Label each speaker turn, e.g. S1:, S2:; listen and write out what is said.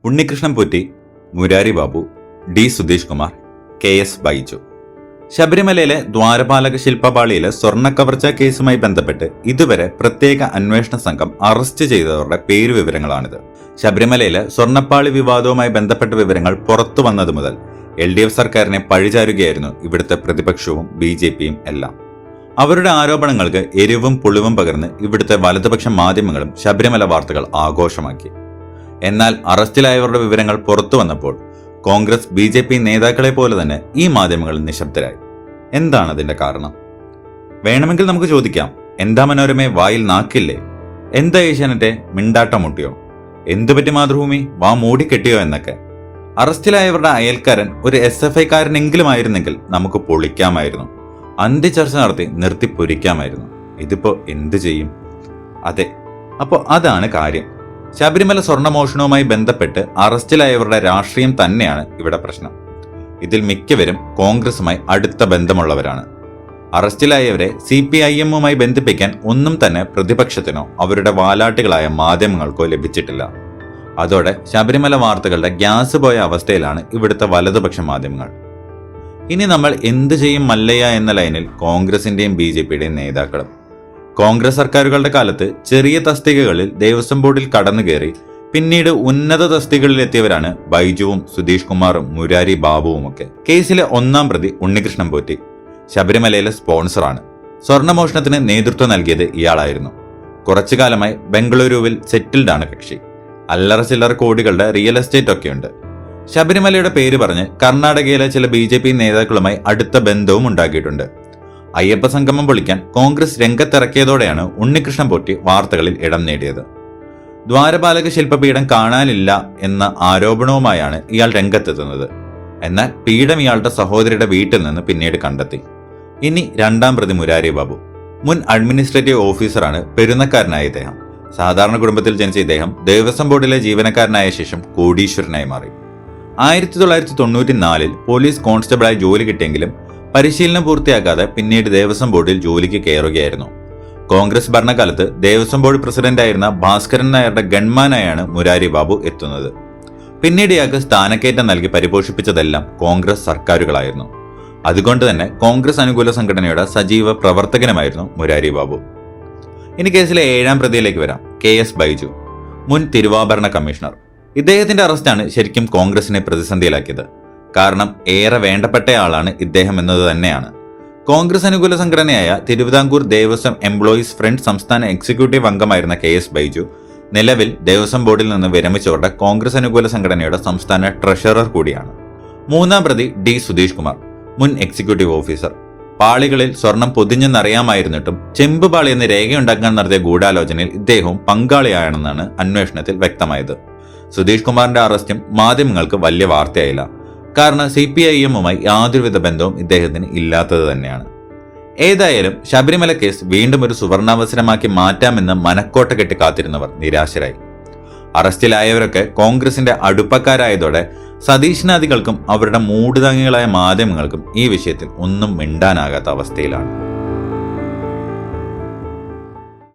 S1: Unnikrishnan Potti, Murari Babu, D Sudheesh Kumar, KS Baiju. ശബരിമലയിലെ ദ്വാരപാലക ശില്പപാളിയിലെ സ്വർണ്ണക്കവർച്ച കേസുമായി ബന്ധപ്പെട്ട് ഇതുവരെ പ്രത്യേക അന്വേഷണ സംഘം അറസ്റ്റ് ചെയ്തവരുടെ പേരുവിവരങ്ങളാണിത്. ശബരിമലയിലെ സ്വർണ്ണപ്പാളി വിവാദവുമായി ബന്ധപ്പെട്ട വിവരങ്ങൾ പുറത്തു വന്നത് മുതൽ LDF സർക്കാരിനെ പഴിചാരുകയായിരുന്നു ഇവിടുത്തെ പ്രതിപക്ഷവും BJPയും എല്ലാം. അവരുടെ ആരോപണങ്ങൾക്ക് എരിവും പുളിവും പകർന്ന് ഇവിടുത്തെ വലതുപക്ഷ മാധ്യമങ്ങളും ശബരിമല വാർത്തകൾ ആഘോഷമാക്കി. എന്നാൽ അറസ്റ്റിലായവരുടെ വിവരങ്ങൾ പുറത്തു വന്നപ്പോൾ കോൺഗ്രസ് BJP നേതാക്കളെ പോലെ തന്നെ ഈ മാധ്യമങ്ങൾ നിശബ്ദരായി. എന്താണ് അതിന്റെ കാരണം? വേണമെങ്കിൽ നമുക്ക് ചോദിക്കാം, എന്താ മനോരമയെ വായിൽ നാക്കില്ലേ? എന്താ ഏഷ്യാനെറ്റെ മിണ്ടാട്ടം മുട്ടിയോ? എന്തുപറ്റി മാതൃഭൂമി വാ മൂടിക്കെട്ടിയോ എന്നൊക്കെ. അറസ്റ്റിലായവരുടെ അയൽക്കാരൻ ഒരു SFI കാരനെങ്കിലും ആയിരുന്നെങ്കിൽ നമുക്ക് പൊളിക്കാമായിരുന്നു, അന്ത്യചർച്ച നടത്തി നിർത്തി പൊരിക്കാമായിരുന്നു. ഇതിപ്പോ എന്തു ചെയ്യും? അതെ, അപ്പോൾ അതാണ് കാര്യം. ശബരിമല സ്വർണ്ണമോഷണവുമായി ബന്ധപ്പെട്ട് അറസ്റ്റിലായവരുടെ രാഷ്ട്രീയം തന്നെയാണ് ഇവിടെ പ്രശ്നം. ഇതിൽ മിക്കവരും കോൺഗ്രസുമായി അടുത്ത ബന്ധമുള്ളവരാണ്. അറസ്റ്റിലായവരെ CPIMുമായി ബന്ധിപ്പിക്കാൻ ഒന്നും തന്നെ പ്രതിപക്ഷത്തിനോ അവരുടെ വാലാട്ടികളായ മാധ്യമങ്ങൾക്കോ ലഭിച്ചിട്ടില്ല. അതോടെ ശബരിമല വാർത്തകളുടെ ഗ്യാസ് പോയ അവസ്ഥയിലാണ് ഇവിടുത്തെ വലതുപക്ഷ മാധ്യമങ്ങൾ. ഇനി നമ്മൾ എന്തു ചെയ്യും മല്ലയ്യ എന്ന ലൈനിൽ കോൺഗ്രസിന്റെയും BJPയുടെയും നേതാക്കളും. കോൺഗ്രസ് സർക്കാരുകളുടെ കാലത്ത് ചെറിയ തസ്തികകളിൽ ദേവസ്വം ബോർഡിൽ കടന്നുകയറി പിന്നീട് ഉന്നത തസ്തികകളിലെത്തിയവരാണ് ബൈജുവും സുധീഷ് കുമാറും മുരാരി ബാബുവും ഒക്കെ. കേസിലെ ഒന്നാം പ്രതി ഉണ്ണികൃഷ്ണൻ പോറ്റി ശബരിമലയിലെ സ്പോൺസറാണ്. സ്വർണ്ണമോഷണത്തിന് നേതൃത്വം നൽകിയത് ഇയാളായിരുന്നു. കുറച്ചു കാലമായി ബംഗളൂരുവിൽ സെറ്റിൽഡാണ് കക്ഷി. അല്ലറ ചില്ലറ കോടികളുടെ റിയൽ എസ്റ്റേറ്റ് ഒക്കെയുണ്ട്. ശബരിമലയുടെ പേര് പറഞ്ഞ് കർണാടകയിലെ ചില BJP നേതാക്കളുമായി അടുത്ത ബന്ധവും ഉണ്ടാക്കിയിട്ടുണ്ട്. അയ്യപ്പ സംഗമം പൊളിക്കാൻ കോൺഗ്രസ് രംഗത്തിറക്കിയതോടെയാണ് ഉണ്ണികൃഷ്ണൻ പോറ്റി വാർത്തകളിൽ ഇടം നേടിയത്. ദ്വാരപാലക ശില്പപീഠം കാണാനില്ല എന്ന ആരോപണവുമായാണ് ഇയാൾ രംഗത്തെത്തുന്നത്. എന്നാൽ പീഠം ഇയാളുടെ സഹോദരിയുടെ വീട്ടിൽ നിന്ന് പിന്നീട് കണ്ടെത്തി. ഇനി രണ്ടാം പ്രതി മുരാരി ബാബു. മുൻ അഡ്മിനിസ്ട്രേറ്റീവ് ഓഫീസറാണ്. പെരുന്നക്കാരനായ ഇദ്ദേഹം. സാധാരണ കുടുംബത്തിൽ ജനിച്ച ഇദ്ദേഹം ദേവസ്വം ബോർഡിലെ ജീവനക്കാരനായ ശേഷം കോടീശ്വരനായി മാറി. 1994 പോലീസ് കോൺസ്റ്റബിളായി ജോലി കിട്ടിയെങ്കിലും പരിശീലനം പൂർത്തിയാക്കാതെ പിന്നീട് ദേവസ്വം ബോർഡിൽ ജോലിക്ക് കയറുകയായിരുന്നു. കോൺഗ്രസ് ഭരണകാലത്ത് ദേവസ്വം ബോർഡ് പ്രസിഡന്റായിരുന്ന ഭാസ്കരൻ നായരുടെ ഗൺമാനായാണ് മുരാരി ബാബു എത്തുന്നത്. പിന്നീട് ഇയാൾക്ക് സ്ഥാനക്കയറ്റം നൽകി പരിപോഷിപ്പിച്ചതെല്ലാം കോൺഗ്രസ് സർക്കാരുകളായിരുന്നു. അതുകൊണ്ട് തന്നെ കോൺഗ്രസ് അനുകൂല സംഘടനയുടെ സജീവ പ്രവർത്തകനുമായിരുന്നു മുരാരി ബാബു. ഇനി കേസിലെ 7ാം പ്രതിയിലേക്ക് വരാം. KS ബൈജു, മുൻ തിരുവാഭരണ കമ്മീഷണർ. ഇദ്ദേഹത്തിന്റെ അറസ്റ്റാണ് ശരിക്കും കോൺഗ്രസിനെ പ്രതിസന്ധിയിലാക്കിയത്. കാരണം ഏറെ വേണ്ടപ്പെട്ടയാളാണ് ഇദ്ദേഹം എന്നത് തന്നെയാണ്. കോൺഗ്രസ് അനുകൂല സംഘടനയായ തിരുവിതാംകൂർ ദേവസ്വം എംപ്ലോയീസ് ഫ്രണ്ട് സംസ്ഥാന എക്സിക്യൂട്ടീവ് അംഗമായിരുന്ന KS ബൈജു നിലവിൽ ദേവസ്വം ബോർഡിൽ നിന്ന് വിരമിച്ചവരുടെ കോൺഗ്രസ് അനുകൂല സംഘടനയുടെ സംസ്ഥാന ട്രഷറർ കൂടിയാണ്. 3ാം പ്രതി D സുധീഷ് കുമാർ, മുൻ എക്സിക്യൂട്ടീവ് ഓഫീസർ. പാളികളിൽ സ്വർണം പൊതിഞ്ഞെന്നറിയാമായിരുന്നിട്ടും ചെമ്പ് പാളി എന്ന് രേഖയുണ്ടാക്കാൻ നടത്തിയ ഗൂഢാലോചനയിൽ ഇദ്ദേഹവും പങ്കാളിയാണെന്നാണ് അന്വേഷണത്തിൽ വ്യക്തമായത്. സുധീഷ് കുമാറിന്റെ അറസ്റ്റും മാധ്യമങ്ങൾക്ക് വലിയ വാർത്തയായില്ല. കാരണം CPIMുമായി യാതൊരുവിധ ബന്ധവും ഇദ്ദേഹത്തിന് ഇല്ലാത്തത് തന്നെയാണ്. ഏതായാലും ശബരിമല കേസ് വീണ്ടും ഒരു സുവർണാവസരമാക്കി മാറ്റാമെന്ന് മനക്കോട്ട കെട്ടി കാത്തിരുന്നവർ നിരാശരായി. അറസ്റ്റിലായവരൊക്കെ കോൺഗ്രസിന്റെ അടുപ്പക്കാരായതോടെ സതീശനാദികൾക്കും അവരുടെ മൂടുതാങ്ങികളായ മാധ്യമങ്ങൾക്കും ഈ വിഷയത്തിൽ ഒന്നും മിണ്ടാനാകാത്ത അവസ്ഥയിലാണ്.